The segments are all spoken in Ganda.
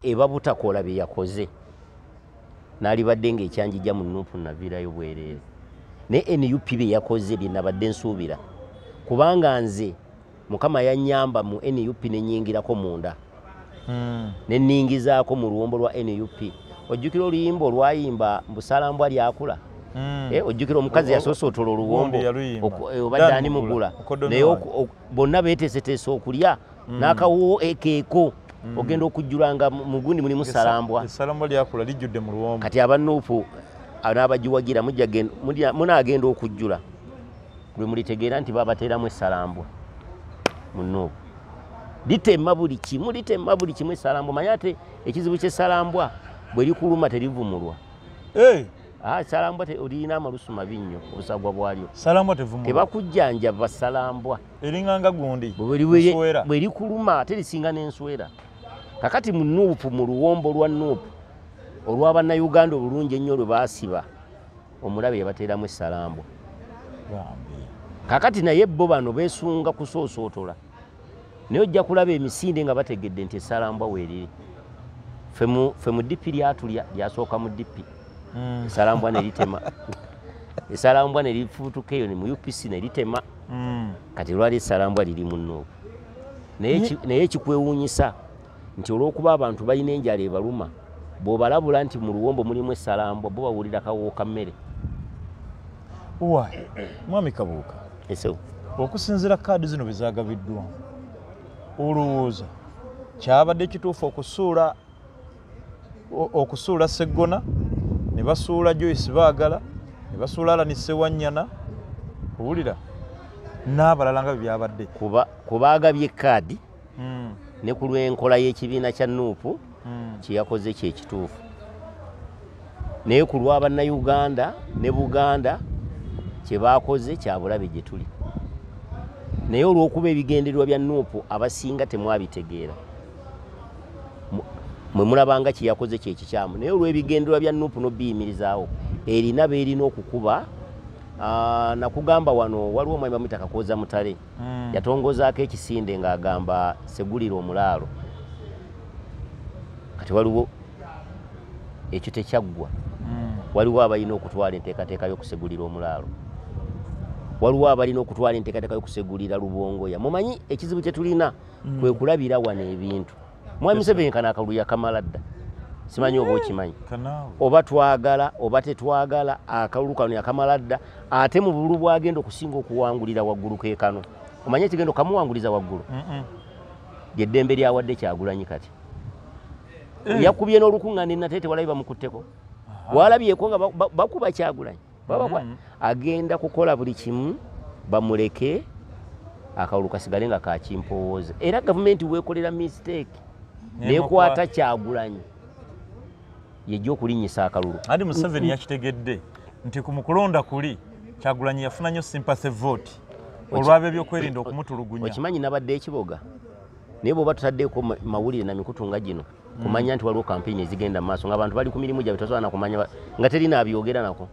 eba butakola bye yakoze nalibadde ng'ekyanjija mu Nuupu naviirayo bwereere ne NUP bye yakoze bye nabadde nsuubira kubanga nze Mukama yannyamba mu NUP ne nnyingirako munda ne nningizaako mu luwombo lwa NUP. Ojjukira oluyimba olwayimba Mbusalambwa lyakula ojjukira omukazi yasosootola oluwombo obadde ani mugula naye bonna beeteeseteese okulya n'akawuwo ekeeko ogenda okujjulanga mu gundi mulimu Salambwa. Salambwa lyakula lijjudde mu luwombo. Kati abanuupu n'abagiwagira munaagenda okujjula lwe mulitegeera nti babateeramu Salambwa mu Nuupu. Litema buli kimu Salambwa. Manya ate ekizibu ky'Salambwa bwe likuluma terivumulwa. Salambwa olina amalusu mabi nnyo obusagwa bwalyo. Salambwa tevumulwa. Tebakujjanjaba Salambwa. Eringanga gundi. Bwe likuluma ate lisinga n'enswera. Kakati mu Nuupu mu luwombo lwa Nuupu olw'Abannayuganda obulungi ennyo lwe baasiba omulabe yabateeramu Salambwa. Kakati naye bo bano beesunga kusoosootola. Naye ojja kulaba emisinde nga bategedde nti Salambwa weeriri. Ffe mu ddipi lyatulya lyasooka mu ddipi. Salambwa ne litema. Salambwa ne lifuutuka eyo mu UPC ne litema. Kati lwali Salambwa liri mu Nuupu. Naye ekikwewuunyisa nti olw'okuba abantu balina enjala ebaluma bw'obalabula nti mu luwombo mulimu Salambwa bo bawulira kawo ka mmere. Mwami Kabuuka, eso okusinziira kaadi zino bezaagabiddwa olowooza kyabadde kituufu okusuula Sseggona ne basuula Joyce Baagala ne basuula Alani Ssewanyana owulira n'abalala nga byabadde kubaagabye kaadi ne ku lw'enkola y'ekibiina kya Nuupu kyeyakoze kyekituufu naye ku lw'Abannayuganda ne Buganda kye baakoze kya bulabe gye tuli naye olw'okuba ebigendererwa bya Nuupu abasinga temwabitegeera mwe mulabanga kye yakoze kyekikyamu naye olw'ebigendererwa bya Nuupu n'obbiyimirizaawo erina beerina okukuba. Nakugamba wano waliwo omwami bamuyita Kakooza Mutale yatongozaako ekisinde ng'agamba Segulira omulaalo. Kati waliwo ekyo tekyaggwa. Waliwo abalina okutwala enteekateeka y'okusegulira omulaalo. Waliwo abalina okutwala enteekateeka y'okusegulira Lubongoya. Mumanyi ekizibu kye tulina kwe kulabira wano ebintu. Mwami Museveni kana akalulu yakamala dda. Simanyi oba okimanyi. Oba twagala oba tetwagala akalulu kano yakamala dda ate mu bululu bwagenda okusinga okuwangulira waggulu ke kano. Omanyi ekigendo kamuwanguliza waggulu. Ly'eddembe lyawadde Kyagulanyi kati. Yakubye n'olukuŋŋaana nate tewalabi bamukutteko. Walabyeko nga bakuba Kyagulanyi. Agenda kukola buli kimu bamuleke akalulu kasigale nga kakimpowooza. Era gavumenti weekolera mistake neekwata Kyagulanyi yejja okulinnyisa akalulu. Adi Museveni yakitegedde nti ku mukulonda kuli Kyagulanyi yafuna nnyo sympathy vote olw'abyo ebyokwerinda okumutulugunya. Okimanyi nabadde ekiboga naye bw'oba tutaddeeko mawulire na mikutu nga gino kumanya nti waliwo kampeyini ezigenda mu maaso ng'abantu bali ku mirimu gyabwe tosobola na kumanya nga terina abyogera nako.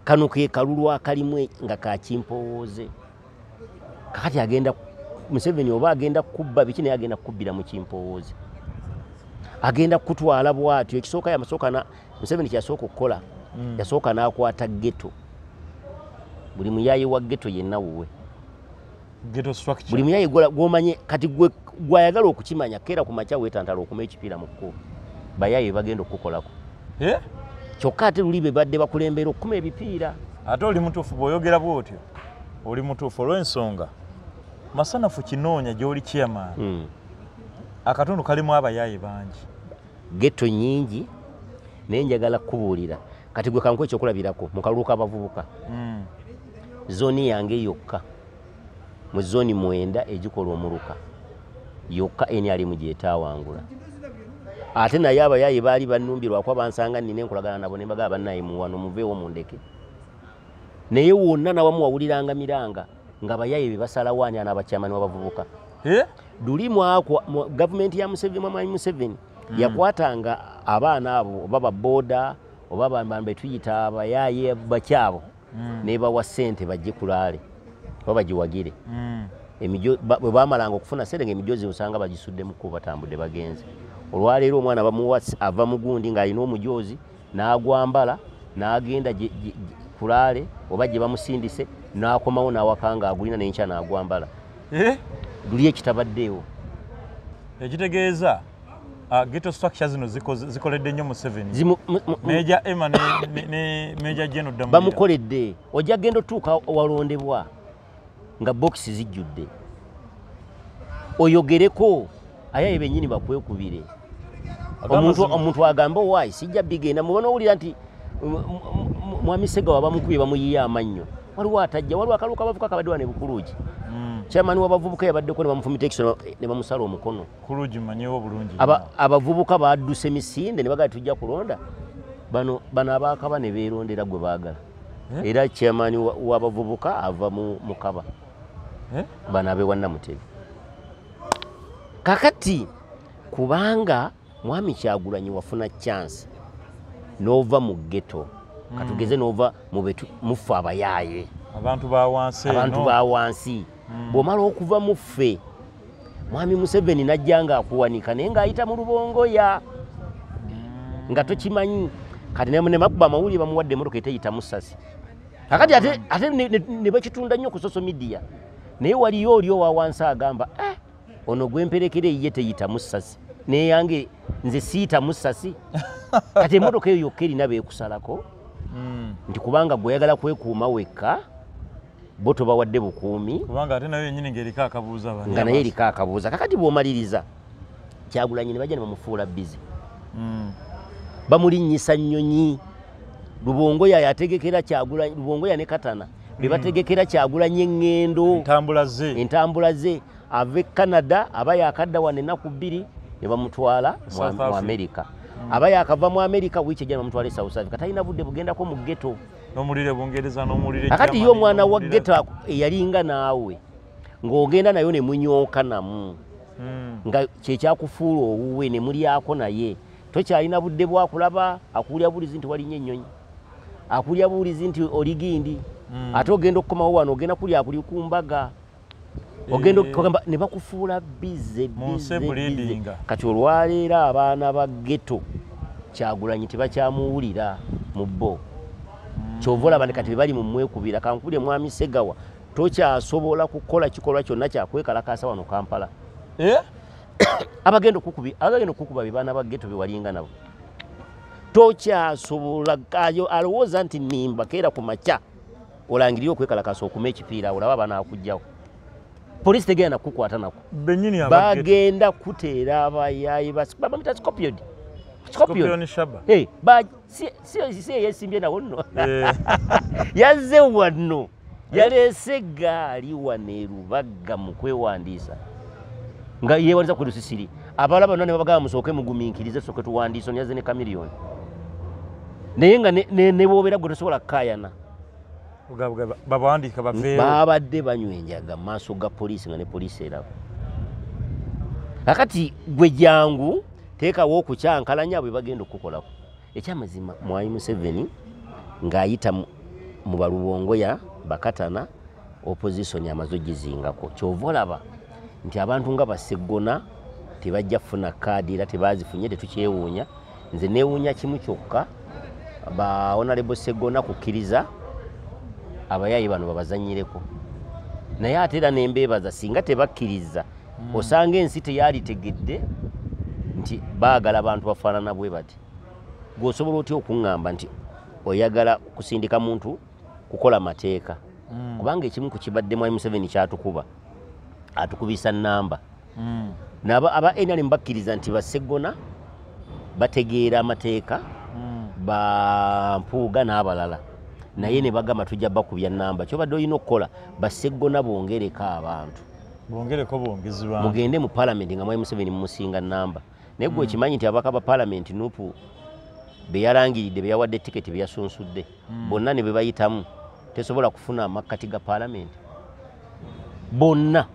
Kano ke kalulu akalimu nga kakimpowooze. Kakati agenda Museveni oba agenda kubba biki naye agenda kukubbira mu kimpowooze. Agenda kutwala bwatyo ekisooka yamasooka Museveni kyasooka okukola yasooka n'akwata ghetto. Buli muyayi wa ghetto yenna wuwe. Ghetto structure. Buli muyayi gw'omanye kati gwayagala okukimanya keera ku makya weetantala okuma ekipiira mu kkubo. Bayayi bagenda okukolako. Kyokka ate luli be badde bakulembera okukuma ebipiira. Ate oli mutuufu bw'oyogera bw'otyo oli mutuufu olw'ensonga Masanafu kinoonya gy'oli chairman. Akatundu kalimu abayayi bangi. Ghetto nnyingi naye njagala kukubuulira kati gwe kanku ekyokulabirako mu kalulu k'abavubuka. Zooni yange yokka mu zooni 9 egikola omuluka yokka NRM gyetaawangula. Ate naye abayayi baali bannumbirwako bansanga nnina enkolagana nabo ne mbagamba bannaye wano muveewo mundeke. Naye wonna nawamu wawuliranga miranga ng'abayayi be basalawo ani n'abakyamani w'abavubuka. Dulimu ako gavumenti ya Museveni yakwatanga abaana abo oba babooda oba bambe tuyita abayayi bakyabo ne bawa ssente bajje kulaale oba bagiwagire. Bwe baamalanga okufuna ssente ng'emijoozi osanga bagisudde mu kkubo batambudde bagenze. olwaleero omwana bamuwa ava mugundi ng'alina omujoozi n'agwambala n'agenda kulaale oba gye bamusindise n'akomawo n'awakanga agulina n'enkya n'agwambala luli ekitabaddeewo ekitegeeza ghetto structure zino zikoledde nnyo Museveni Meja Emma ne Meja General Damulira bamukoledde ojja genda otuuka walondebwa nga bokisi zijjudde oyogereko ayaye bennyini bakwekubire omuntu agamba owaayi sijja bigenda mubona owulira nti mwami Ssegawa bamukubye bamuyiye amannyo waliwo atajja waliwo akalulu kabavubuka kabadde wane Bukuluugi chairman w'abavubuka yabaddeko ne bamufumita ekisolo ne bamusala omukono Kuluugi manyewo bulungi abavubuka badduse emisinde ne bagala tujja kulonda bano abaakaba ne beerondera gwe baagala era chairman w'abavubuka ava mu kaba bano abe Wannamutebi kakati kubanga mwami Kyagulanyi wafuna chance n'ova mu ghetto katugeze n'ova mufe abayaaye abantu ba wansi bw'omala okuva mu ffe mwami Museveni najja ng'akuwanika naye ng'ayita mu lubongoya nga tokimanyi kati ne makuba amawulire bamuwadde emmotoka eteyita Musasi kakati ate ne bakitunda nnyo ku social media naye waliyo oli owa wansi agamba ono gwemperekera eyiye teyita Musasi naye yange nze siyita Musasi kati emmotoka eyo yokka erina beekusalako nti kubanga gweyagala kwekuuma wekka bo tobawadde bukuumi kubanga ate nayo yennyini ng'eriko akabuuza nga naye eriko akabuuza kakati bw'omaliriza Kyagulanyi ne bajja ne bamufuula bizi bamulinnyisa nnyonyi Lubongoya yategekera Kyagulanyi Lubongoya ne Katana be bategekera Kyagulanyi eŋŋendo entambula ze ave Canada aba yakadda wane ennaku 2 ne bamutwala mu America aba yakava mu America wiiki ejja ne bamutwala e South Africa talina budde bugendako mu ghetto n'omulire Bungereza n'omulire akati yo omwana wa ghetto eyalinga naawe ng'ogenda nayo ne munyooka namu nga kyekyakufuula owuwe ne mulyako naye tokyalina budde bwakulaba akuulya bulizi nti walinnya ennyonyi akulya bulizi nti oli Gindi ate ogenda okukomawo wano ogenda kulya kuli ku mbaga ogenda okugamba ne bakufuula bize kati olwaleero abaana ba ghetto Kyagulanyi tebakyamuwulira mu bo kyova olaba kati bali mu mwekubira kankubire mwami Ssegawa tokyasobola kukola kikolwa kyonna kyakwekalakaasa wano Kampala abagenda okukuba be baana ba ghetto be walinga nabo tokyasobola alowooza nti nimba keera ku makya olangirire okwekalakaasa okuma ekipiira olaba banakugjawo polisi tegenda nakukwata nako bagenda kuteera abayaayi bamita Scorpion Shaba si yesimbye nawo nno yazze wano yaleese gaali wano e Lubaga mu kwewandiisa nga yeewaliza ku Lusisiri abala bano ne babagamba musooke mugumiikirize tusooke tuwandiisa onyaze ne Kamiliyoni naye nga ne boobera gwe tosobola kkaayana babawandiika baveewo babadde banywa enjaga mu maaso ga poliisi nga ne poliisi eraba kakati gwe jangu teekawo okukyankalanya bwe bagenda okukolako ekyamazima mwami Museveni ng'ayita mu balubongoya bakatana opposition amaze ogizingako kyova olaba nti abantu nga Baseggona tebajja kufuna kaadi era tebazifunye tetukyewuunya nze neewuunya kimu kyokka ba Honorable Sseggona kukkiriza abayaayi bano babazanyireko naye ate era nembeebaza singa tebakkiriza osanga ensi teyalitegedde nti baagala abantu bafaanana bwe bati gwosobola otya okuŋŋamba nti oyagala kusindika muntu kukola mateeka kubanga ekimu ku kibadde mwami Museveni kyatukuba atukubisa nnamba aba NRM bakkiriza nti Baseggona bategeera amateeka bampuuga n'abalala naye ne bagamba tujja bakubya nnamba kyobadde olina okukola Baseggona bongereko abantu mugende mu palamenti nga mwami Museveni mumusinga nnamba naye gwe okimanyi nti abaka ba palamenti nupu beyalangiridde beyawadde tiketi beyasunsudde bonna ne bebayitamu tesobola kufuna amakkati ga palamenti bonna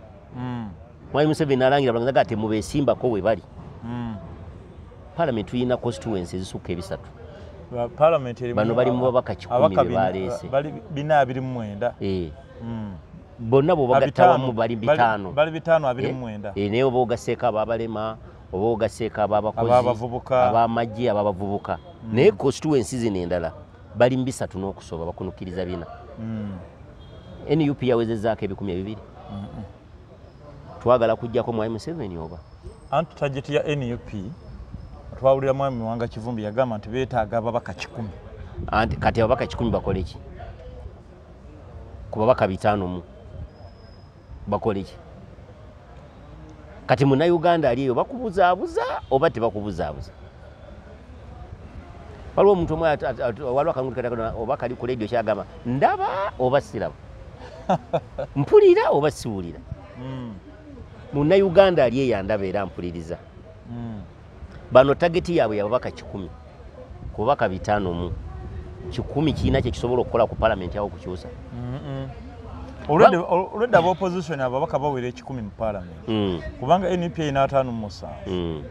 mwami Museveni alangira balanga temubeesimbako we bali palamenti tulina constituency ezisukka 3 bano bali mu babaka 10 be baleese bali 429 bonna bwobagattawamu bali 5 bali 529 naye oba ogaseeko ababalema oba ogaseeko ababakozi abamagye ababavubuka naye constituency zino endala bali mu 3 n'okusoba bakunukiriza bina NUP yawezezzaako 200 twagala kujjako Mwai Museveni oba anti target ya NUP twawulira Mwami Wanga Kivumbi yagamba nti beetaaga ababaka 10 anti kati ababaka 10 bakole ki ku babaka 5 bakole ki kati muna Uganda aliyo bakubuzaabuza oba tebakubuzaabuza waliwo omuntu omwe waliwo akangulikata oba kali ku radio kyagamba ndaba oba siraba mpulira oba siwulira muna Uganda aliyo yandaba era mpuliriza bano tageti yaabwe yababaka 10 ku babaka 5 10 kiina kye kisobola okukola ku parliament yawo kukyusa Already aba opposition ababaka bawere 10 mu parliament kubanga NUP ina 5 mu musanvu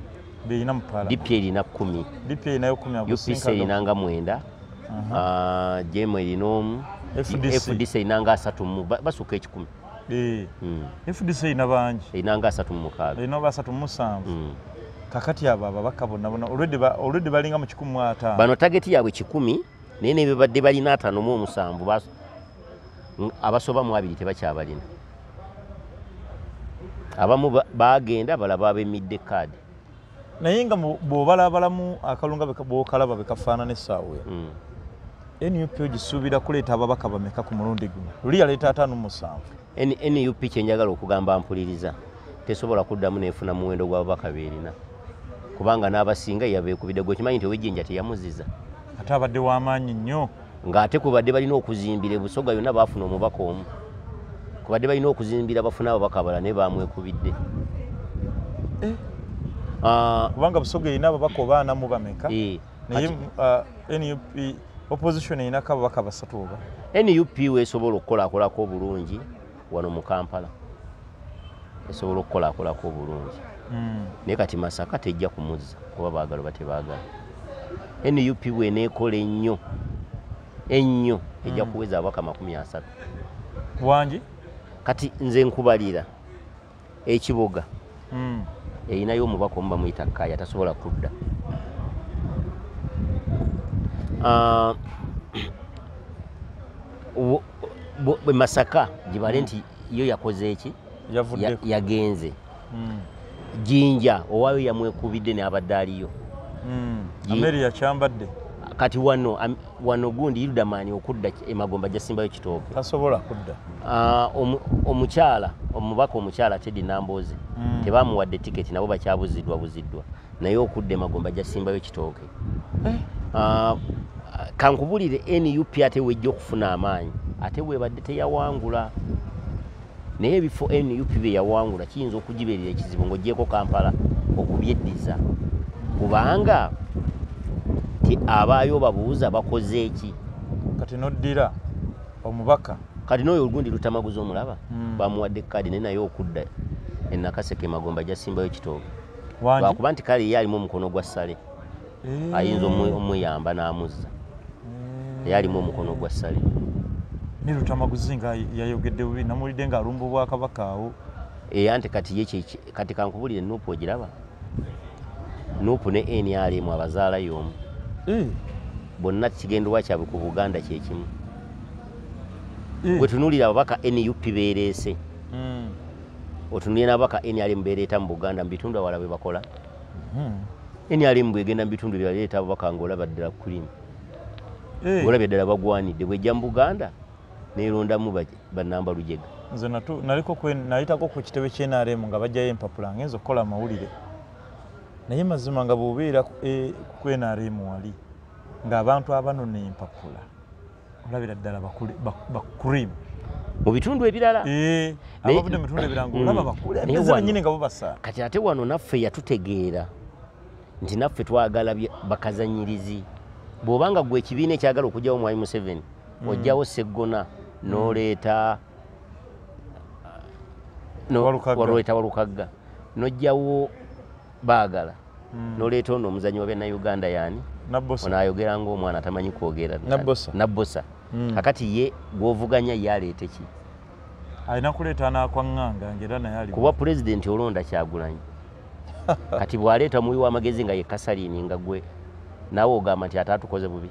beina mu parliament DP ina 10 DP ina 10 UPC ina nga 9 JM ina 1 FDC ina nga 3 basuka 10 FDC ina bangi ina nga 3 mu mukaaga ina ba 3 mu musanvu kakati aba ababaka bonna already balinga mu 15 bano target yaabwe 10 naye ne bebadde balina 5 mu 7 abasoba mu 2 tebakyabalina abamu bagenda balaba abemidde card naye nga bw'obalabalamu akalunga bw'okalaba bekafaanana essaawa NUP ogisuubira kuleeta ababaka bameka ku mulundi guno luli yaleeta 5-7 NUP kyenjagala okugamba mpuliriza tesobola kuddamu neefuna muwendo gw'ababaka beerina kubanga n'abasinga yabeekubidde gwe kimanyi nti ow'ejjinja teyamuziza ate abadde w'amaanyi nnyo ng'ate kubadde balina okuzimbira Busoga yonna baafuna omubaka omu kubadde balina okuzimbira bafuna ababaka abalala ne bamwekubidde kubanga Busoga erina ababaka obaana mu bameka naye NUP opposition erina ababaka 3 oba NUP weesobola okukolaakolako obulungi wano mu Kampala esobola okukolaakolako obulungi naye kati Masaka tejja kumuzza kuba baagala oba tebaagala NUP bw'eneekola ennyo ejja kuweza ababaka 30 wangi kati nze nkubalira ekiboga erinayo omubaka omu bamuyita Kaya tasobola kudda Masaka gibale nti yo yakoze eki yagenze Jinja owayo yamwekubidde ne abadde aliyo Ameri yakyambadde kati wano gundi Yudamani okudda emagomba jasimbayo kitooke tasobola kudda omukyala omubaka omukyala Teddy Namboze tebamuwadde tiketi nabo bakyabuziddwa naye okudda emagomba jasimbayo kitooke kankubulire NUP ate wejja okufuna amaanyi ate webadde teyawangula naye ebifo NUP bye yawangula kiyinza okugibeerera ekizibu ng'oggyeko Kampala okubyeddiza kubanga abaayo babuuza bakoze eki kati noddira omubaka kati n'oyo olugundi Lutamaguzi omulaba bamuwadde kaadi naye naye okudda Nakaseke Magomba jasimbayo kitooke lwakuba nti kale ye alimu omukono gwa ssale ayinza omuyamba n'amuzza ye alimu omukono gwa ssale ne Lutamaguzi nga yayogedde bubi namulidde ng'alumba Obwakabaka awo anti kati kankubulire Nuupu ogiraba Nuupu ne NRM abazaalayo omu bonna kigendwa kyabwe ku Buganda kyekimu wetunuulira ababaka NUP beereese otunulire n'ababaka NRM beereeta mu Buganda mu bitundu awala bwe bakola NRM bwegenda mu bitundu byaleeta ababaka ng'olaba ddala kulimu ng'olabye ddala bagwanidde bwejja mu Buganda neerondamu bannamba Lujega nze nayitako ku kitebe ky'NRM nga bajjayo empapula ngenza okukola amawulire naye mazima nga bw'obeera ku NRM wali ng'abantu abanona empapula olabira ddala bakurimu mu bitundu ebirala abavudde mu bitundu ebirala ng'olaba bakulembeze bennyini nga bo basaala kati ate wano naffe yatutegeera nti naffe twagala bakazanyirizi bw'obanga gwe ekibiina ekyagala okugyawo Mwai Museveni ojjawo Sseggona n'oleeta Walukagga n'ojjawo baagala n'oleeta ono omuzanyi wa Bannayuganda yaani ono ayogera ng'omwana atamanyi kwogera Nabbosa kakati ye gw'ovuganya ye aleete ki alina kuleeta anaakwaŋŋanga ngera naye ali kuba pulezidenti olonda Kyagulanyi kati bwaleeta muwi w'amagezi nga ye Kasalini nga gwe naawe ogamba nti ataatukoze bubi.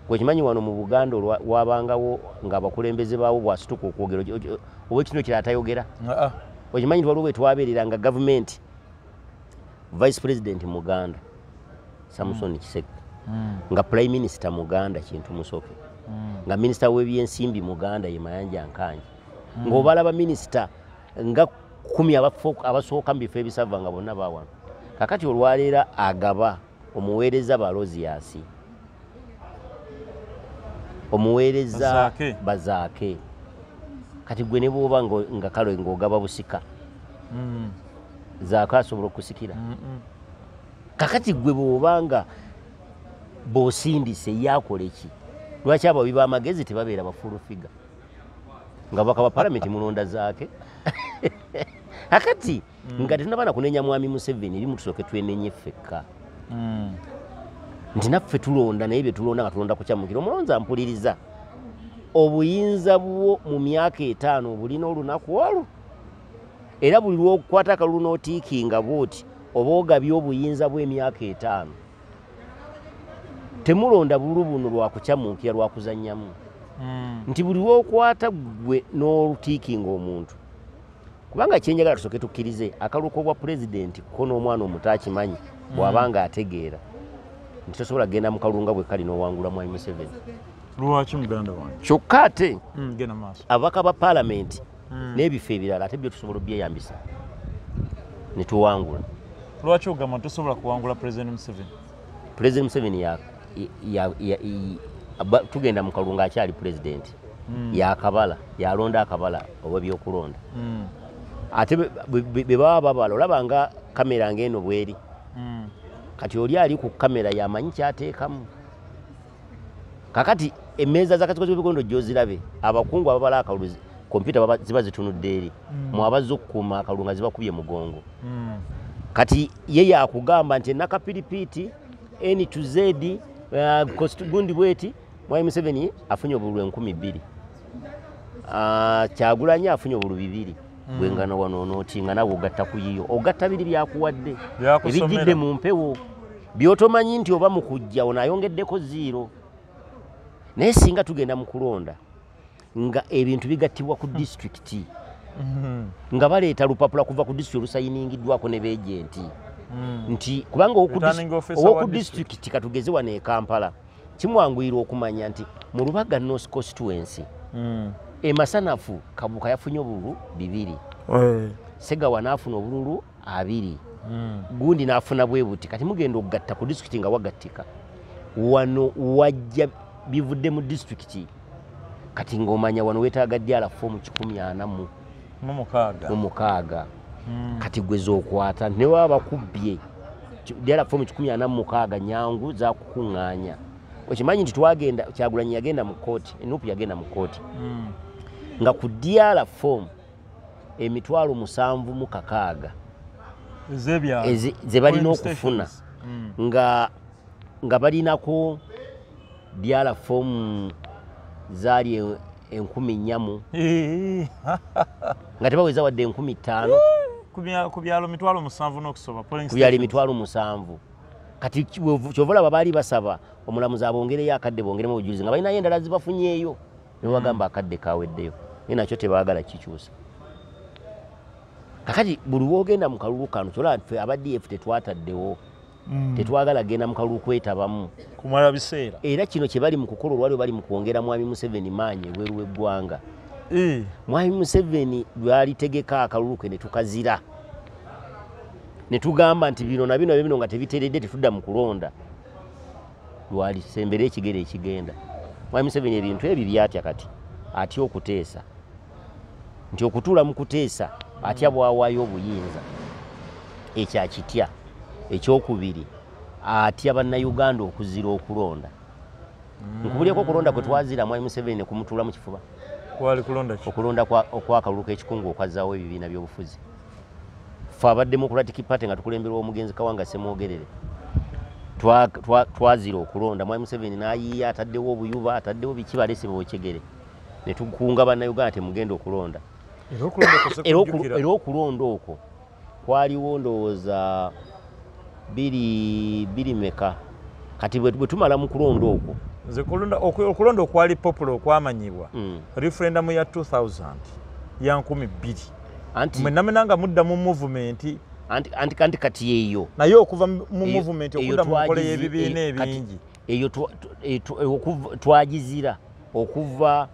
Gwekimanyi wano mu Buganda wabangawo ng'abakulembeze baawo bw'asituka okwogera oba ekino kira atayogera. Okimanyi nti waliwo bwe twabeerera nga gavumenti vice president Muganda Samson Kiseke nga prime minister Muganda Kintu Musoke nga minister w'ebyensimbi Muganda ye Mayanja Nkanji ng'obalaba minister nga 10 abasooka mu bifo ebisava nga bonna baawano. Kakati olwaleera agaba omuweereza Baloziyasi omuweereza Bazaake kati gwe ne bw'oba nga kalo ng'ogaba busika Zaake asobola okusikira. Kakati gwe bw'obanga bw'osindise yakola eki lwaki abawi b'amagezi tebabeera bafulu figa nga baka ba palamenti mulonda Zaake akati nga tetunabana kunenya mwami Museveni eri mutusooke twenenye ffekka nti naffe tulonda naye bye tulonda nga tulonda kukyamukira. Omulonzi ampuliriza obuyinza bwo mu myaka 5 bulina olunaku olwo era buli lw'okukwata akalulu n'otiikinga bw'oti oba ogabye obuyinza bw'emyaka 5 temulonda bululu buno lwakukyamukira lwakuzannyamu nti buli lw'okwata gwe n'olutiikinga omuntu kubanga kyenjagala tusooke tukkirize akaluko bwa pulezidenti ko n'omwana omuto akimanyi bw'abanga ategeera nti tosobola kgenda mu kalunga bwe kali n'owangula mwami Museveni. Lwaki muganda wange? Kyokka ate genda maaso ababaka ba paalamenti n'ebifo ebirala ate byo tusobola obyeyambisa ne tuwangula. Lwaki ogamba nti tosobola kuwangula President Museveni? President Museveni tugenda mu kalunga akyali pulezidenti yakabala yalonda akabala oba byokulonda ate be baba babala olaba nga kamera ng'eno bweri kati oli ali ku kamera yamanyi kyateekamu. Kakati emmeeza z'akakiiko k'ebikondo gy'ozirabe abakungu ababala akalulu kompyuta ziba zitunudde eri mwabazza okukuuma akalulu nga zibakubye mugongo. Kati ye yakugamba nti nakapiripiiti N to Z gundi bweti mwami Museveni afunye obululu 2,000 Kyagulanyi afunye obululu 2 bwengana wano n'otinga nawe ogatta ku yiyo ogatta biri byakuwadde ebijjidde mu mpewo byotomanyi nti oba mu kujja onayongeddeko 0 naye singa tugenda mu kulonda nga ebintu bigattibwa ku disitulikiti nga baleeta lupapula kuva ku disitulikiti olusayiningiddwako ne beejenti nti kubanga owoku disitulikiti katugeze wano e Kampala kimwanguyira okumanya nti mu Lubaga North Constituency Emasanafu Kabuka yafunye obululu 2 Segawa n'afuna obululu 2 gundi n'afuna bwe buti kati mugenda okugatta ku disitulikiti nga wagattika wano wajja bivudde mu disitulikiti kati ng'omanya wano weetaaga dyala fomu 146 kati gwe z'okwata ne waba bakubbye dyala fomu 146 nyangu zakukuŋŋaanya. Okimanyi nti twagenda Kyagulanyi yagenda mu kooti Enupu yagenda mu kooti nga ku dyala fomu 7,600 ze balina okufuna nga balinako dyala fomu zaali 10,000 nga tebaweza wadde 5,000 ku byalo 7,000 n'okusoba ku byalo 7,000 kati kyovalaba baali basaba omulamuzi abongereyo akadde bongeremu obujulizi nga balinayo endala zibafunyeeyo ne bagamba akadde kaweddeyo naye nakyo tebaagala kikyusa. Kakati buli wogenda mu kalulu kano kyolaba ffe aba DF tetwataddewo tetwagala genda mu kalulu kwetabamu kumala biseera era kino kye bali mu kukola olwali bali mu kwongera mwami Museveni maanyi ebweru w'eggwanga. Mwami Museveni lwalitegeka akalulu ke ne tukazira ne tugamba nti bino na bino nga tebiteredde tetudda mu kulonda lwalisembera ekigere ekigenda. Mwami Museveni ebintu ebyo byatya kati atya okuteesa nti okutuula mu kuteesa atya bwawaayo obuyinza ekyakitya. Ekyokubiri atya bannayuganda okuzira okulonda nkubulyeko okulonda kwe twazira mwami Museveni ne kumutuula mu kifuba okulonda okwakalulu k'ekikungu okwazaawo ebibiina by'obufuzi ffe aba Democratic Party nga tukulemberwa omugenzi Kawanga Semwogerere twazira okulonda. Mwami Museveni n'ayiiya ataddewo obuyuba ataddewo biki balese bokyegere ne tukunga bannayuganda temugenda okulonda era okulonda okwo kwaliwo ndowooza biri meka kati bwe tumala mu kulonda okwo nze okulonda okwali popular okwamanyibwa referendum ya 2000 ya 2000 mwe namenanga mudda mu movement anti kati yeeyo naye okuva mu movement okudda mu nkola y'ebibiina ebingi eyo twagizira okuva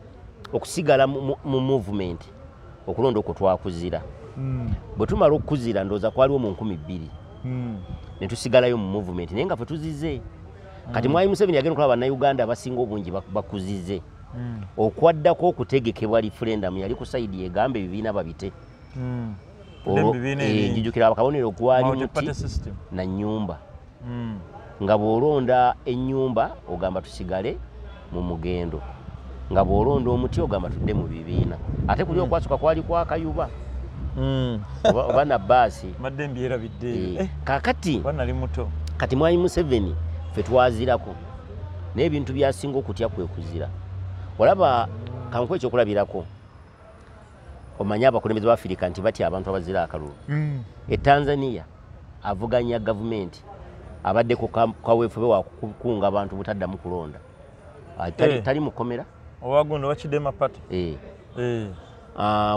okusigala mu movement okulonda okwo twakuzira bwe tumala okukuzira ndowooza kwaliwo mu 2000 ne tusigalayo mu movement naye nga ffe tuzize kati Mwai Museveni yagenda okulaba bannayuganda abasinga obungi bakuzize okwaddako okutegekebwa referendum yali ku sayidi egambe ebibiina babite njijukira akabonero gwali muti na nnyumba nga bw'olonda ennyumba ogamba tusigale mu mugendo nga bw'olonda omuti ogamba tudde mu bibiina ate kuli okwasuka kwali kwakayuba oba na baasi madde mbyerabidde kakati nali muto kati Mwai Museveni ffe twazirako n'ebintu byasinga okutya kwe kuzira olaba kankuwa ekyokulabirako omanya abakulembeze ba Afirika nti batya abantu abazira akalulu Tanzania avuganya gavumenti abadde ku kaweefube wa kukunga abantu butaddamu kulonda tali mukomera owagundo wa Chidema Party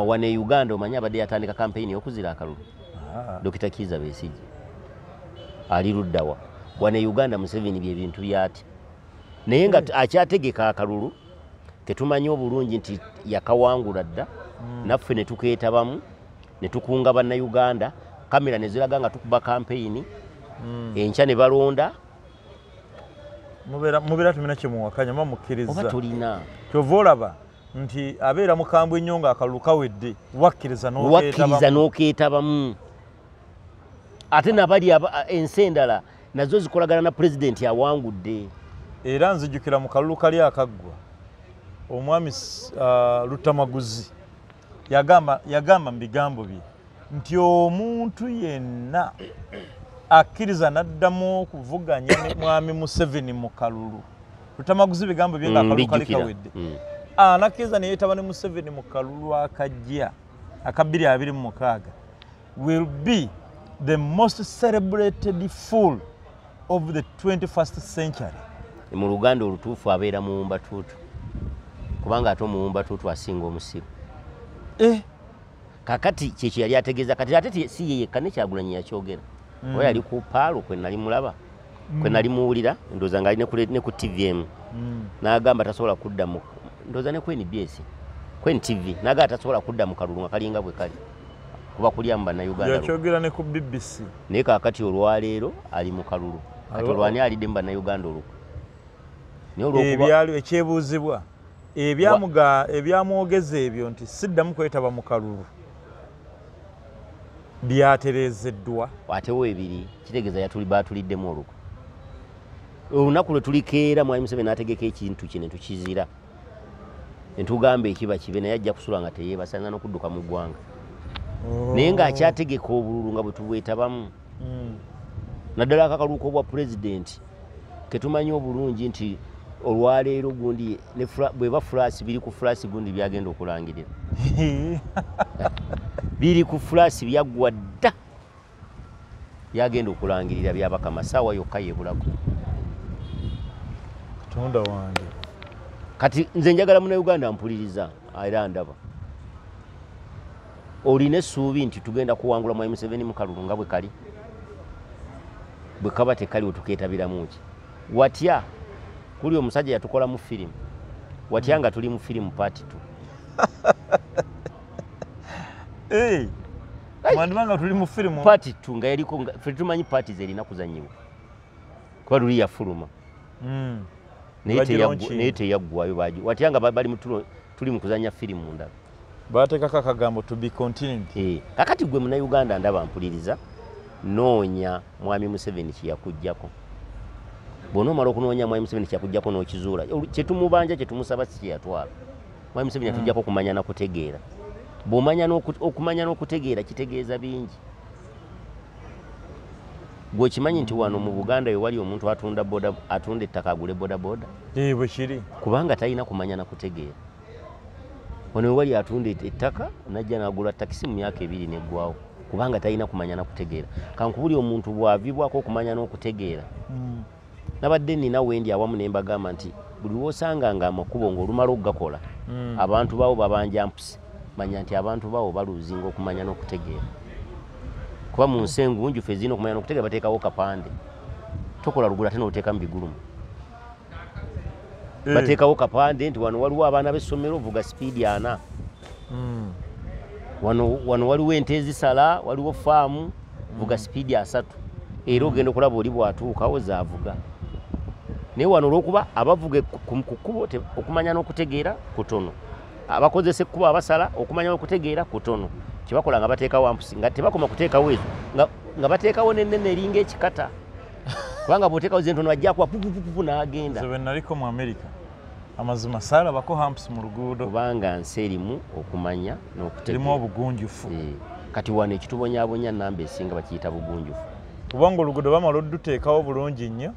wane Uganda omanya abadde yatandika kampeyini y'okuzira akalulu Dr. Kizza Besigye ali luddawa wane Uganda Museveni bye bintu byati naye nga akyategeka akalulu ketumanyi obulungi nti yakawangula dda naffe ne tukeetabamu ne tukunga bannayuganda kamera ne ziraga nga tukuba kampeyini enkya ne balonda mubeera tumina kyemuwakanya ma mukkiriza oba tulina kyova olaba nti abeera mukambwe ennyo nga akalulu kawedde wakkiriza n'okeetabamu ate nabali ensi endala nazo zikolagana na pulezidenti awangudde era nzijukira mu kalulu kali akaggwa omwami Lutamaguzi yagamba mu bigambo bye nti omuntu yenna akkiriza n'addamu okuvuganya ne Mwami Museveni mu kalulu Lutamaguzi bigambo bye nga akalulu kali kawedde anakkiriza ne yeetaba ne Museveni mu kalulu akajja aka 2026 will be the most celebrated fool of the 21st century. Mu Luganda olutuufu abeera muwumba tuutu kubanga ate omuwumba tuutu asinga omusiru kakati kyekyo yali ategeeza kati ate si ye yekka ne Kyagulanyi yakyogera oba yali ku paalo kwe nali mulaba kwe nali muwulira ndowooza nga ali ne ku TVM n'agamba tasobola kudda mu ndowooza ne ku NBS ku NTV n'agamba tasobola kudda mu kalulu nga kalinga bwe kali kuba kulya mu bannayuganda yakyogera ne ku BBC naye kaakati olwaleero ali mu kalulu kati olwani alidde mu bannayuganda olukwe ebyali ekyebuuzibwa ebyamwogeza ebyo nti siddamu kwetaba mu kalulu byatereezeddwa atewo ebiri kitegeeza baatuliddemu olukwe olunaku lwe tulikeera Mwai Museveni n'ategeka ekintu kye ne tukizira ne tugamba ekiba kibe naye ajja kusula nga teyeebasanga n'okudduka mu ggwanga naye ng'akyategeka obululu nga bwe tubwetabamu naddala akakaluuko obwa pulezidenti ketumanyi obulungi nti olwaleero gundi bweba fulaasi biri ku fulaasi gundi byagenda okulangirira biri ku fulaasi byaggwa dda byagenda okulangirira byabaka masaawa yokka yebulako katonda wange kati nze njagala munnayuganda mpuliriza era ndaba olina essuubi nti tugenda kuwangula Mwai Museveni mu kalulu nga bwe kali bwe kaba tekaliwo tukeetabiramu ki watya kuli omusajja yatukola mu firimu watya nga tuli mu firimu part 2 mwandibanga tuli mu firimu part 2 nga yaliko ffe tumanyi paati ze erina kuzanyibwa kuba luli yafuluma naye teyaggwayo watya nga tuli mu kuzanya firimu ndala bateekako akagambo to be continued kakati gwe munnayuganda ndaba mpuliriza noonya Mwami Museveni kyeyakuggyako bw'onoomala okunoonya Mwai Museveni kyeyakuggyako n'okizuula kyetumubanja kyetumusaba si kyeyatwala Mwai Museveni yatuggyako okumanya nakutegeera bw'omanya okumanya n'okutegeera kitegeeza bingi gwe okimanyi nti wano mu Buganda we wali omuntu atunda ettaka agule bodaboda bwe kiri kubanga talina kumanya nakutegeera wano we wali atunda ettaka najja n'agula takisi mu myaka 2 neggwawo kubanga talina kumanya na kutegeera. Kankubuli omuntu bwavibwako okumanya n'okutegeera. Nabadde nina wendi awamu ne mbagamba nti buli wosanga nga amakubo ng'olumala okugakola abantu bawo babanja mpusi manya nti abantu bawo baluzinga okumanya n'okutegeera. Kuba mu nsi engunjufu ezirina okumanya n'okutegeera bateekawo kapande. Tokola lugula ate n'oteekamu bigulumu. Bateekawo kapande nti wano waliwo abaana b'essomero vuga sipiidi 4. Wano waliwo ente ezisala, waliwo faamu vuga sipiidi 3. Era ogenda okulaba oli bw'atuukawo zaavuga. Naye wano olw'okuba abavuga ku kkubo okumanya n'okutegeera kutono. Abakozesa ekkubo abasala okumanya n'okutegeera kutono. Kyebakola nga bateekawo ampusi nga tebakoma kuteekawo ezo nga bateekawo n'ennene eringa ekikata. Kubanga bw'oteekawo zentono ajja kuba pupupupu n'agenda. Nze bwe naliko mu Amerika amazima saalabako hampusi mu luguudo. Kubanga nsi erimu okumanya n'okutegeera. Erimu obugunjufu. Kati wano ekitubonyaabonya nnamba esinga bakiyita bugunjufu. Kubanga oluguudo bamala odduteekawo bulungi nnyo.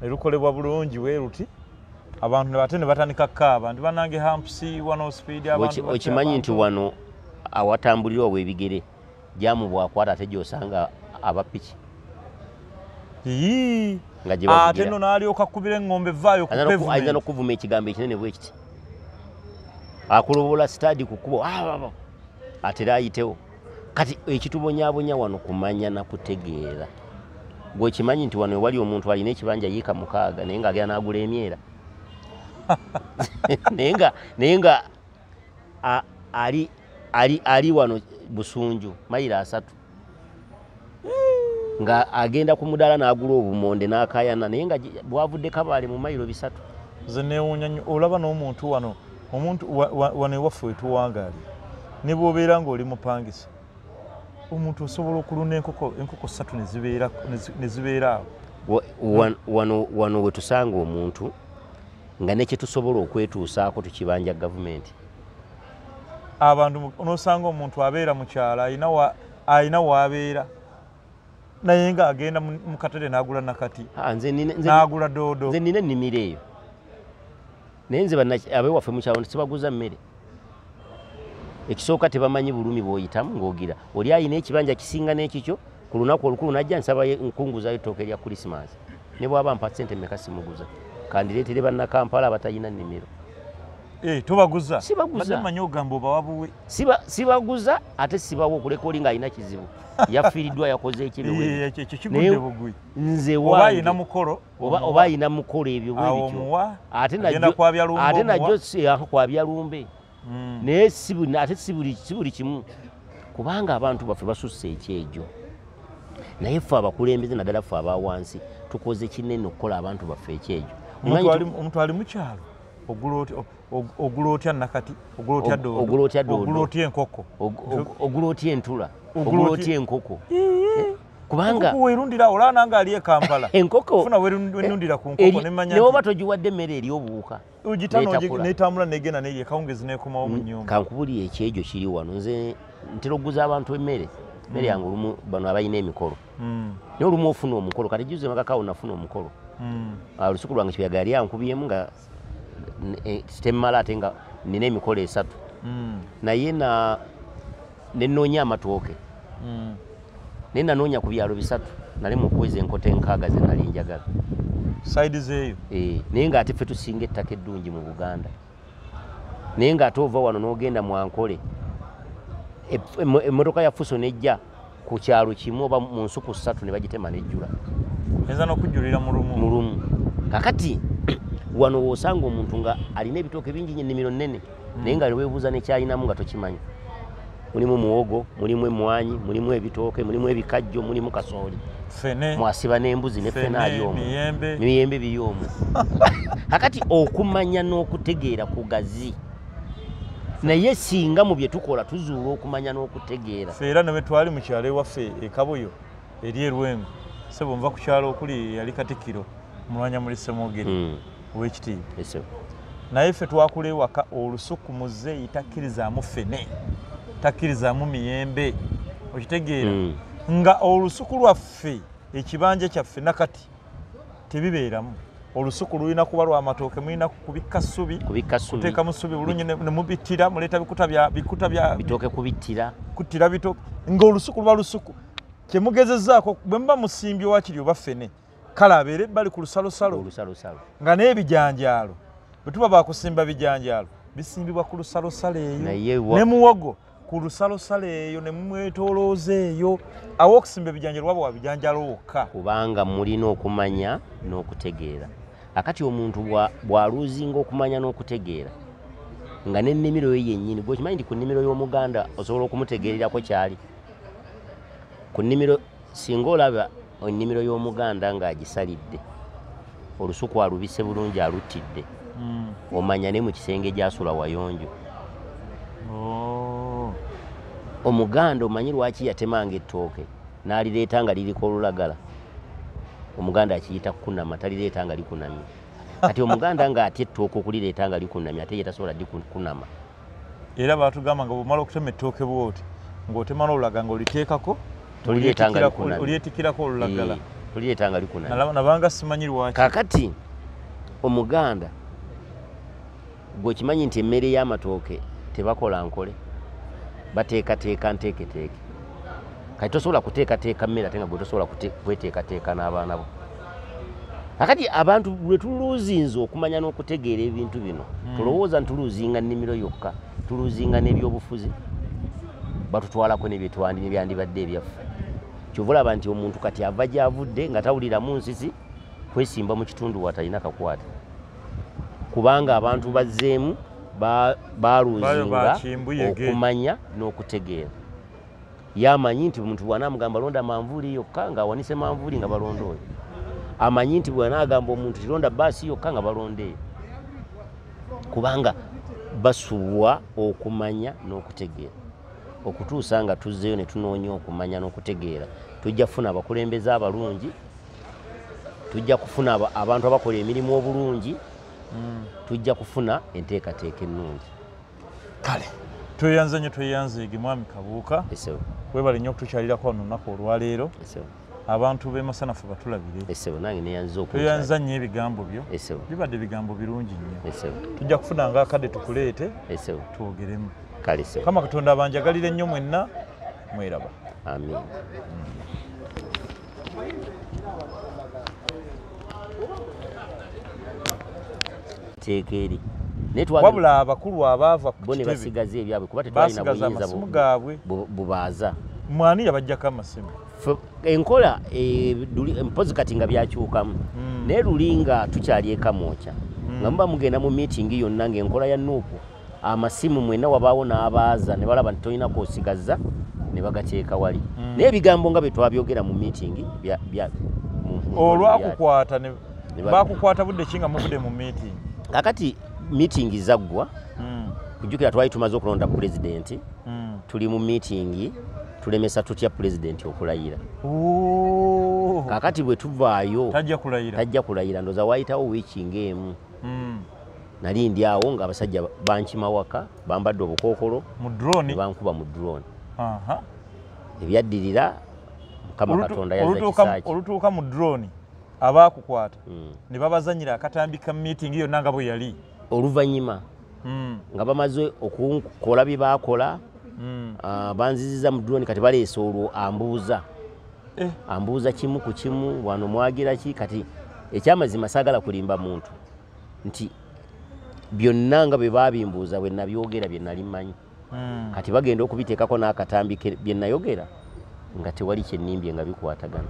Ne lukolebwa bulungi bwe ruti. Abantu ate ne batandika kaaba nti banange hampusi wano speed abantu. Okimanyi nti wano awatambulirwa w'ebigere jamu bwakwata ate gy'osanga abapiki. Ate no n'alyoka kubira eng'ombe vaayo ku pavement. Ayinza n'okuvuma ekigambo ekinene bwe kiti. Akulobola stadi ku kkubo ate ayitewo. Kati ekitubonyaabonya wano kumanya na kutegeera. Gwe kimanyi nti wano wali omuntu alina ekibanja yiika 6 naye ng'agenda n'agula emyera. naye nga ali wano Busunju mayiro 3 nga agenda ku mudaala n'agula obumonde n'akayana naye nga bwavudde Kabale mu mayiro 3. Nze neewuunya nnyo olaba n'omuntu wano omuntu wano ewaffe wetuwangaali ne bw'obeera ng'oli mupangisa omuntu osobola okuluna enkoko 3 ne zibeera awo. Wano we tusanga omuntu nga ne kye tusobola okwetuusaako tukibanja gavumenti. Abantu n'osanga omuntu abeera mu kyalo ayina w'abeera naye ng'agenda mu katale n'agula nakati n'agula doodo. Nze nina ennimiro eyo naye nze abewaffe mu kyalo sibaguza mmere. Ekisooka tebamanyi bulumi bw'oyitamu ng'ogira oli ayina ekibanja kisinga n'ekikyo ku lunaku olukulu najja nsaba nkunguzayo ettooke lya Krismasi ne bw'aba mpa ssente mmeka simuguza kandireetere bannakampala abatalina nnimiro. Tobaguza? Sibaguza. Manyi ogamba obawa buwe? Sibaguza ate sibawo okuleka oli ng'alina kizibu yafiiriddwa yakoze ekibiwe. Ekyo kigudde bugwi. Nze oba ayina mukolo oba ayina mukolo ebyo bwe bityo ate najjo kwabya lumbe. Naye ate si buli kimu kubanga abantu baffe basusse ekyejo. Naye ffe abakulembeze naddala ffe aba wansi tukoze kinene okukola abantu baffe ekyejo. Omuntu ali mu kyalo ogula otya nakati ogula otya doodo ogula otya enkoko ogula otya entula ogula otya enkoko. Kubanga weerundira olana nga ali e Kampala enkoko funa weerundira ku nkoko nemanya ne oba togiwadde emmere eri obuwuka n'etambula negenda neyo kawungezi nekomawo mu nnyumba. Kankubuli ekyejo kiri wano nze ntera okuguza abantu emmere yange olumu bano abalina emikolo naye olumu ofuna omukolo kati juze makakawo nafuna omukolo olusuku lwange kibuyaga yali ankubiyemu nga temmala ate nga nina emikolo 3 naye nenoonya amatooke naye nanoonya ku byalo 3 nali mu kwezi enkota 6 ze nali njagala side zeeyo naye ng'ate ffe tusinga ettaka eddungi mu Buganda naye ng'ate ova wano n'ogenda Mwankole emmotoka ya Fuso nejja ku kyalo kimu oba mu nsuku 3 ne bagitema nejjula enza n'okujjulira mu lumu. Kakati wano wosanga omuntu nga alina ebitooke bingi nnyo ennimiro nnene naye nga weebuuza nekyalinamu nga tokimanyi. Mulimu muwogo, mulimu emmwanyi, mulimu ebitooke, mulimu ebikajjo, mulimu kasooli, mwasiba n'embuzi ne ffene ali omwo n'emiyembe biri omwo. Kakati okumanya n'okutegeera kugazi naye singa mu bye tukola tuzuula okumanya n'okutegeera. Era ne bwe twali mu kyalo ewaffe e Kabuyo eri e Lwengo sebo nva ku kyalo okuli yali Katikkiro Mulwanya muli Ssemwogere ow'ekitiibwa naye ffe twakula ewaka olusuku muzeeyi takkirizaamu ffene takkirizaamu miyembe okitegeera nga olusuku lwaffe ekibanja kyaffe nakati tebibeeramu olusuku lulina kuba lwa matooke mulina kubikka ssubi kuteeka mu ssubi bulungi ne mubittira muleeta bikuta bya bitooke kuttira bitooke ng'olusuku luba lusuku kye mugezezzaako bwe muba musimbye wakiri oba ffene kale abeere ebbali ku lusalosalo nga n'ebijanjaalo bwe tuba baakusimba bijanjaalo bisimbibwa ku lusalosalo eyo ne muwogo ku lusalosalo eyo ne mumwetoolooza eyo awo okusimba ebijanjaalo waba wabijanjaalo wokka kubanga mulina okumanya n'okutegeera akati omuntu bw'aluuzinga okumanya n'okutegeera nga n'ennimiro ye yennyini bw'okimanyi nti ku nnimiro y'Omuganda osobola okumutegeererako kyali ku nnimiro singa olaba ennimiro y'Omuganda ng'agisalidde olusuku alubise bulungi aluttidde omanya ne mu kisenge gy'asula wayonjo Omuganda omanyi lwaki yatemanga ettooke n'alireeta nga liriko olulagala Omuganda akiyita kunama talireeta nga likunamye kati Omuganda ng'atya ettooke okulireeta nga likunamye ate ye tasobola ddi kunama era baatugamba nga bw'omala okutema ettooke bw'oti ng'otema n'olulaga ng'oliteekako olyetikirako olulagala tolireeta nga likunamye nabanga simanyi lwaki kaakati Omuganda bw'okimanyi nti emmere y'amatooke tebakola nkole bateekateeka nteeketeeke kati tosobola kuteekateeka mmere ate nga gwe tosobola kweteekateeka n'abaana bo kakati abantu lwe tuluuzinze okumanya n'okutegeera ebintu bino tulowooza ntuluuzinga nnimiro yokka tuluuzinga n'ebyobufuzi batutwalako nebyandibadde ebyaffe kyova olaba nti omuntu kati ava gy'avudde nga tawuliramu nsisi kwesimba mu kitundu watalina kakwata kubanga abantu bazzeemu baaluuzinga okumanya n'okutegeera yamanyi nti omuntu bw'anaamugamba londa manvuuli yokka ng'awanise manvuuli nga balonda oyo amanyi nti bw'anaagamba omuntu tironda baasi yokka nga balonda eyo kubanga basubwa okumanya n'okutegeera okutuusa nga tuzzeyo ne tunoonya okumanya n'okutegeera tujja kufuna abakulembeze abalungi tujja kufuna abantu abakola emirimu obulungi tujja kufuna enteekateeka ennungi kale tweyanze nnyo tweyanzeege mwami Kabuuka webale nnyo okutukyalirako wano olunaku olwaleero abantu b'e Masanafu batulabire nange neyanze tweyanza nnyo ebigambo byo bibadde bigambo birungi nnyo tujja kufuna ngaakadde tukuleete twogeremu Kama Katonda abanjagalire nnyo mwenna mweraba amin teekeri wabula abakulu abaava ku kitebe basigaze ebyabwe kuba tetwalina buyinza bubaaza mwani yabajjako amasimu enkola mpozi kati nga byakyukamu naye luli nga tukyali ekamooca nga muba mugenda mu miitingi yonna ng'enkola ya Nuupu amasimu mwenna wabaawo n'abaaza ne balaba nti tolina kwosigaza ne bagateeka wali naye ebigambo nga bye twabyogera mu miitingi olwakukwata bakukwata budde kinga muvudde mu miitingi kakati miitingi zaggwa kujjukira twali tumaze okulonda pulezidenti tuli mu miitingi tulemesa tutya pulezidenti okulayira kakati bwe tuvaayo tajja kulayira ndoza waayitawo wiiki ng'emu nali ndi awo ng'abasajja bankima waka bambadde obukookolo bankuba mu drone ebyaddirira Mukama Katonda yazza kisaaki olutuuka mu drone abaakukwata ne babazanyira akatambi ka meeting yonna nga bwe yali oluvannyuma nga bamaze okukola bye baakola banziziza mu drone kati baleese olwo ambuuza kimu ku kimu wano mwagira ki kati ekyamazima saagala kulimba muntu nti byonna nga bwe baabimbuuza bwe nabyogera bye nali mmanyi kati bagenda okubiteekako n'akatambi bye nayogera nga tewali kyennimbye nga bikwatagana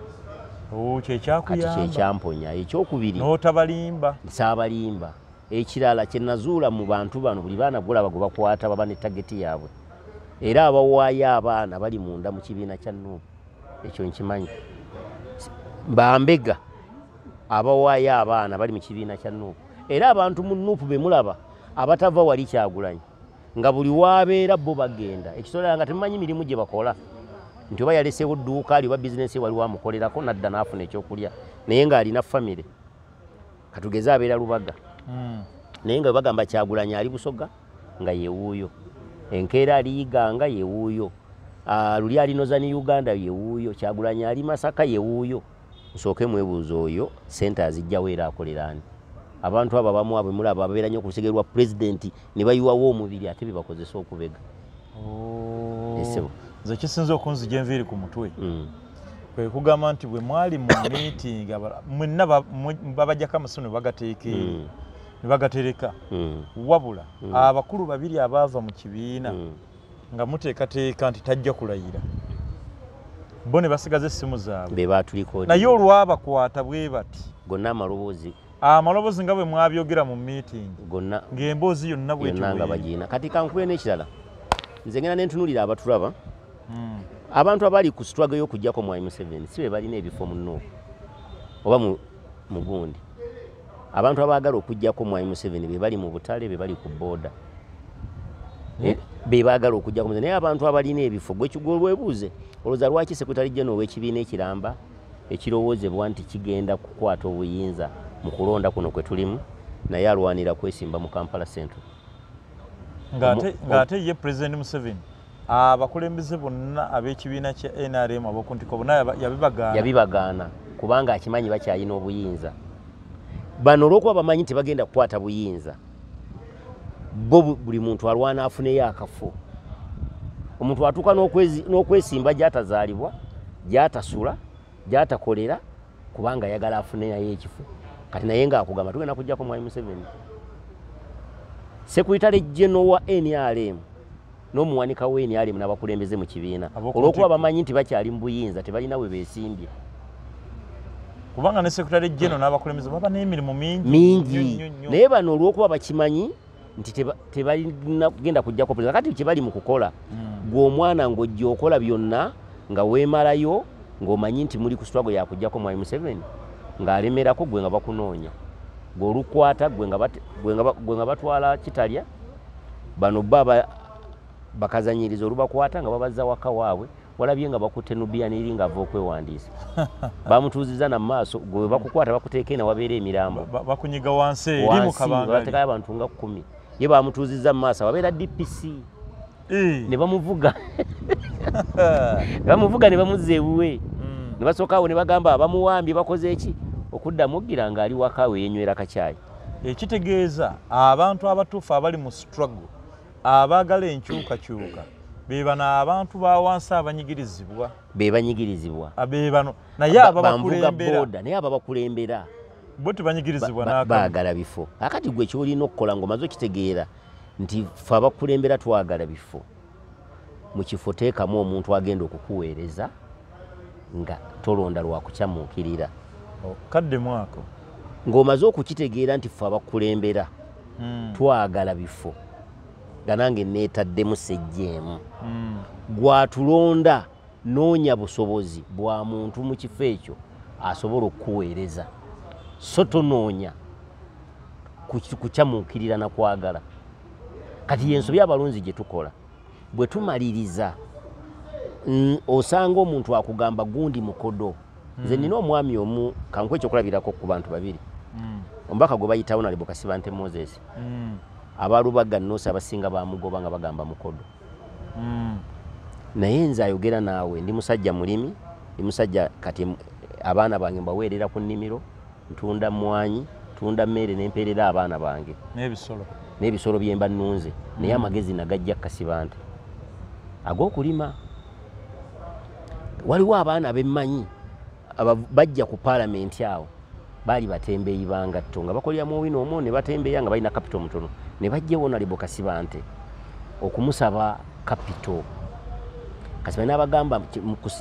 kati kyekyamponya ekyokubiri n'otabalimba saabalimba ekirala kye nazuula mu bantu bano buli baana gulaba gwe bakwata baba ne tageti yaabwe era abawaayo abaana bali munda mu kibiina kya Nuupu ekyo nkimanyi bambega abawaayo abaana bali mu kibiina kya Nuupu era abantu mu Nuupu be mulaba abatava wali Kyagulanyi nga buli waabeera bo bagenda ekisobola nga temumanyi mirimu gye bakola nti oba yaleseewo dduuka ali oba bizinesi wali wamukolerako nadda n'afuna ekyokulya naye ng'alina famire katugeze abeera Lubaga naye nga bagamba Kyagulanyi ali Busoga nga yewuuyo enkeera ali Iganga yewuuyo luli ali Northern Uganda yewuuyo Kyagulanyi ali Masaka yewuuyo nsooke mwebuuza oyo sente azijjawo era akolera ani abantu abo abamu abwe mulaba ababeera nnyo ku lusegere lwa pulezidenti ne bayiwawo omubiri ate bebakozesa okubega. Nze kisinze okunzija enviiri ku mutwe kwe kugamba nti bwe mwali mu meeting mwenna babajjako amasomo ne bagatereka wabula abakulu babiri abaava mu kibiina nga muteekateeka nti tajja kulayira bo ne basigaza essimu zaabwe be baatuliko naye olwabakwata bwe bati gonna amaloboozi nga bwe mwabyogera mu meeting gonna ng'emboozi yonna nga bagiina kati kankube n'ekirala nze ngenda ne ntunulira abatulaba abantu abali ku struggle y'okujjako mu M7 si be balina ebifo mu Nuupu oba mu gundi abantu abaagala okujjako mu M7 be bali mu butale be bali ku booda be baagala okujjako naye abantu abalina ebifo gwe kigolwebuuze olowooza lwaki sekretary general w'ekibiina ekiramba ekirowoozebwa nti kigenda kukwata obuyinza mu kulonda kuno kwe tulimu naye alwanira kwesimba mu Kampala Central ng'ate ye President Museveni abakulembeze bonna ab'ekibiina kya NRM ab'okuntiko bonna yabibagaana kubanga akimanyi bakyalina obuyinza bano olw'okuba bamanyi nti bagenda kukwata buyinza bo buli muntu alwana afuneyo akafo omuntu atuuka n'okwesimba gy'atazaalibwa gy'atasula gy'atakolera kubanga ayagala afuneyo ekifo kati naye ng'akugamba tugenda kujjako mu M7 Secretary General wa NRM n'omuwanika wa NRM n'abakulembeze mu kibiina olw'okuba bamanyi nti bakyali mu buyinza tebalina we beesimbye kubanga ne Secretary General n'abakulembeze baba n'emirimu mingi naye bano olw'okuba bakimanyi nti tebalina kugenda kujjako pulezida kati kye bali mu kukola gw'omwana ng'ojja okola byonna nga weemalayo ng'omanyi nti muli ku struggle yakujjako mu M7 ng'alemerako gwe nga bakunoonya gw'olukwata gwe nga batwala kitalya bano baba bakazanyiriza olubakwata nga babazza waka waabwe walabye nga bakutte Nubia n'eri nga ava okwewandiisa bamutuuziza na maaso gwe bakukwata bakuteeka ena wabeera emirambo bakunyiga wansi eri mu kabangali bateekayo abantu nga 10 ye bamutuuziza mu maaso wabeera DPC ne bamuvuga ne bamuzza ebuwe ne basooka awo ne bagamba bamuwambye bakoze eki okuddamu okgira ng'ali wakaawe yenywera kacyayi ekitegeeza abantu abatuufu abali mu struggle abaagala enkyukakyuka be bano abantu ba wansi abanyigirizibwa be bano naye ababakulembera naye ababakulembera bo tebanyigirizibwa baagala bifo akati gwe kyolina okukola ng'omaze okitegeera nti fe abakulembera twagala bifo mu kifo teekamu omuntu agenda okukuweereza nga tolonda lwakukyamuukirira kadde mwako ng'omaze okukitegeera nti fe abakulembera twagala bifo nga nange neetaddemu sejjeemu gwatulonda noonya busobozi bwa muntu mu kifo ekyo asobola okukuweereza so tonoonya kukyamuukirira na kwagala kati yensobi abalunzi gye tukola bwe tumaliriza osanga omuntu akugamba gundi mukodo nze nina omwami omu kankwe ekyokulabirako ku bantu babiri omubaka gwe bayitawo nalibo Kasibante Moses abalubaga nnoosi abasinga bamugoba nga bagamba mukodo naye nze ayogera naawe ndi musajja mulimi ndi musajja kati abaana bange mbaweerera ku nnimiro ntunda mwanyi tunda mmere nempeerera abaana bange n'ebisolo bye mba nnunze naye amagezi nagajja Kasibante ag'okulima waliwo abaana abemmanyi bajja ku paalamenti awo baali batembeeyi bangatto nga bakoleramu owino omwo ne batembeeya nga balina kapito mutono ne bajjewo nalibo Kasibante okumusaba kapito Kasibante n'abagamba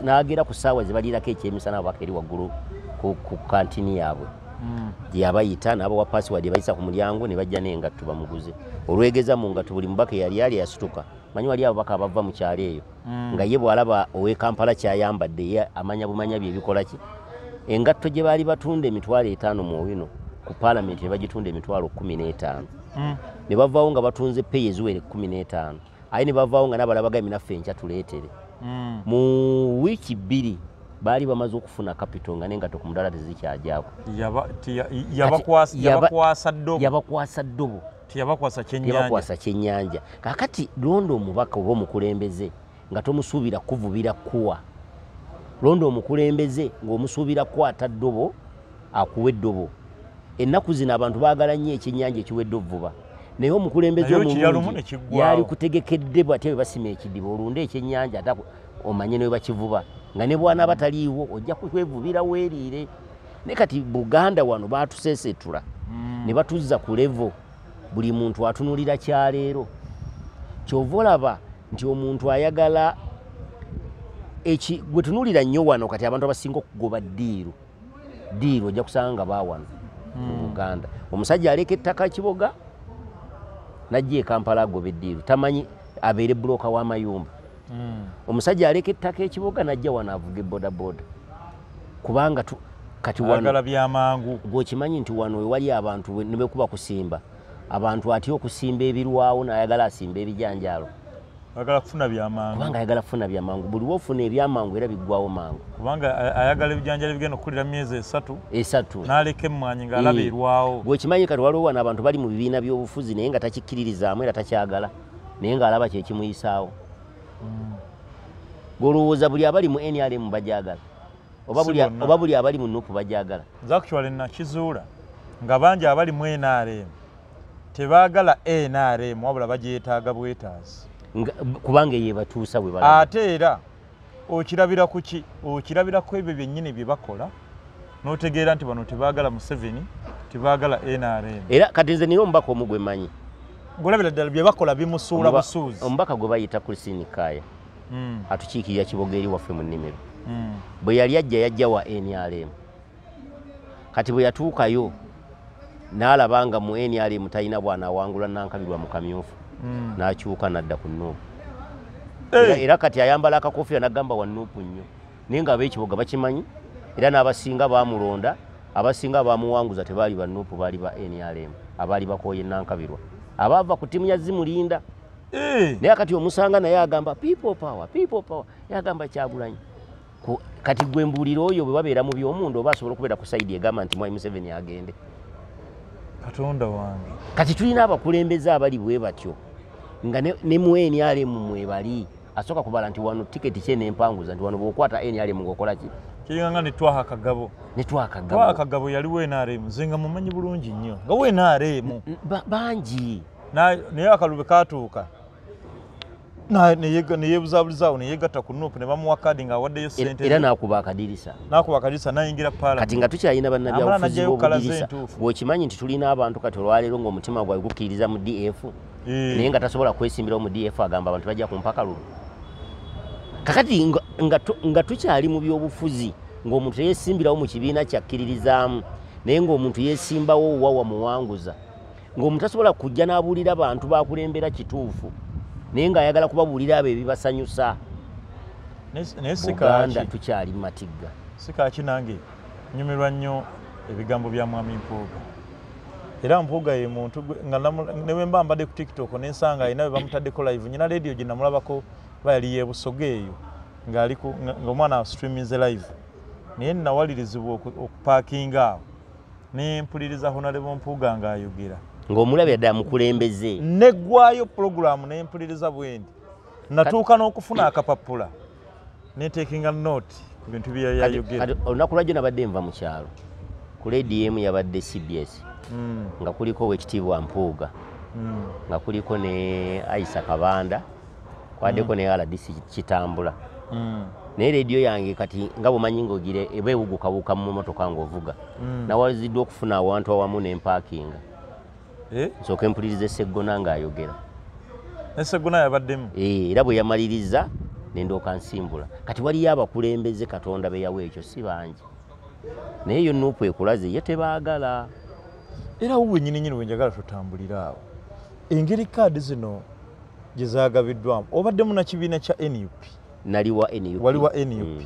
n'agera ku ssaawa ze baliirako ekyemisana abaka eri waggulu ku kantini yaabwe yabayita n'abawa password bayisa ku mulyango ne bajja n'engatto bamuguze olwegeza mu ngatto buli mubaka yali yasituka manyi wali ababaka abava mu kyalo eyo nga ye bw'alaba ow'e Kampala kyayambadde ye amanya bumanya bye bikola ki engatto gye baali batunda $50 mu owino ku paalamenti ne bagitunda $15,000 ne bavaawo nga batunze peyi eziwere 15 aye ne bavaawo nga n'abalabaga eminaffe enkya tuleetere mu wiiki 2 baali bamaze okufuna kapito nga n'engatto ku mudala tezikyajako yabakwasa ddobo teyabakwasa kyennyanja kakati londa omubaka oba omukulembeze nga tomusuubira kuvubira kuwa londa omukulembeze ng'omusuubira kwata ddobo akuwa eddobo ennaku zino abantu baagala nnyo ekyennyanja ekiwedde ovuba naye omukulembeze omulungi yali kutegekedde bw'atyo bwe basima ekidiba olunde ekyennyanja ate omanye ne bwe bakivuba nga ne bwana bataliiwo ojja kwevubira weeriire naye kati Buganda wano baatuseesetula ne batuzza ku levo buli muntu atunulira kyaleero kyova olaba nti omuntu ayagala gwe tunulira nnyo wano kati abantu abasinga okugoba ddiiru ojja kusanga nga baawano mu Buganda omusajja aleka ettaka Kiboga najja e Kampala agoba eddiiru tamanyi abeere bulooka w'amayumba omusajja aleka ettaka Ekiboga najja wano avuga ebodaboda kubanga kati wano byamangu gwokimanyi nti wano wewali abantu ne bekuba kusimba abantu atya okusimba ebirwawo n'ayagala asimba ebijanjaalo ayagala kufuna byamangu kubanga ayagala kufuna byamangu buli wofuna ebyamangu era biggwawo mangu kubanga ayagala ebijanjaalo bigenda okukulira myezi esatu n'aleka emmwanyi ng'alaba erwawo gwekimanyi kati waliwo wano abantu bali mu bibiina by'obufuzi naye nga takikkiririzaamu era takyagala naye ng'alaba kyekimuyisaawo golowooza buli abali mu NRM bajagala oba buli abali mu NUP bajagala nzakukiwale nakizuula nga bangi abali mu NRM tebaagala NRM wabula bagyetaaga bwetaazi kubanga yebatuusa bwe balaba ate era okirabira kuki okirabira ku ebyo byennyini bye bakola n'otegeera nti bano tebaagala Museveni tebaagala NRM era kati nze nina omubaka omu gwe mmanyi ng'olabira ddala bye bakola bimusuula busuuzi omubaka gwe bayita Christine Kaya atukiikirira Kiboga eri waffe mu nnimiro bwe yali yajja wa NRM kati bwe yatuukayo n'alaba nga mu NRM talina bwana awangula Nankabirwa mu kamyufu n'akyuka n'adda ku NUP era kati ayambala akakofiya n'agamba wa NUP nnyo naye nga ab'Ekiboga bakimanyi era n'abasinga baamulonda abasinga baamuwanguza tebaali ba NUP baali ba NRM abaali bakooye Nankabirwa abaava ku ttiimu ya Zimulinda naye kati omusanga naye agamba people power yagamba Kyagulanyi kati gwe mbuulira oyo bwe babeera mu by'omundu oba asobola okubeera ku sayidi egamba nti Mwai Museveni agende Katonda wange kati tulina abakulembeze abali bwe batyo nga ne mu NRM mwebali asooka kubala nti wano tiketi kye n'empanguza nti wano bw'okwata NRM ng'okola ki kiringanga ne Twaha Kagabo Twaha Kagabo yaliwo NRM nze nga mumanyi bulungi nnyo nga we NRM bangi naye akalube kaatuuka neyeebuzaabulizawo neyeegatta ku NUP ne bamuwa kaadi ng'awaddeyo ssente era n'akuba akadirisa n'ayingira paala kati nga tukyalina bannabyabufuzi b'obudirisa bw'okimanyi nti tulina abantu kati olwaleero ng'omutima gwawe gukkiririza mu DF naye nga tasobola kwesimbirawo mu DF agamba abantu bajja ku mpaka kakati nga tukyali mu byobufuzi ng'omuntu yeesimbirawo mu kibiina kyakkiririzaamu naye ng'omuntu yeesimbawo wawa muwanguza ng'omuntu tasobola kujja n'abuulira abantu bakulembera kituufu naye ng'ayagala kubabuulira abo ebibasanyusa Buganda tukyali matigga sikaaki nange nyumirwa nnyo ebigambo bya Mwami Mpuuga era Mpuuga ye muntu nga newe mba mbadde ku TikTok nensanga alina bwe bamutaddeko live nyina radio gye namulabako bayali yeebusoga eyo ng'omwana streaminze live naye nawalirizibwa okupaakinga awo nempuliriza Honorable Mpuuga ng'ayogera ng'omulabya ddala mukulembeze neggwayo pulogulaamu nempuliriza bwendi natuuka n'okufuna akapapula netekinga note ku bintu bye yayogera olunaku lwajjo nabadde nva mu kyalo ku radio yabadde CBS nga kuliko Oweekitiibwa Mpuuga nga kuliko ne Aisa Kabanda kwaddeko ne RDC Kitambula naye radio yange kati nga bumanyi ng'ogire eba ewugukabuuka mu motoka ng'ovuga nawaziddwa okufuna awantu awamu n'empaakinga nsooka empuliriza Sseggona ng'ayogera ne Sseggona yabaddemu era bwe yamaliriza nendooka nsimbula kati waliyo abakulembeze Katonda be yawa ekyo si bangi naye yo NUP ekulaze ye tebaagala era wowe nnyini bwe njagala tutambulira awo engeri kaadi zino gye zaagabiddwamu obaddemu na kibiina kya NUP naliwa NUP waliwa NUP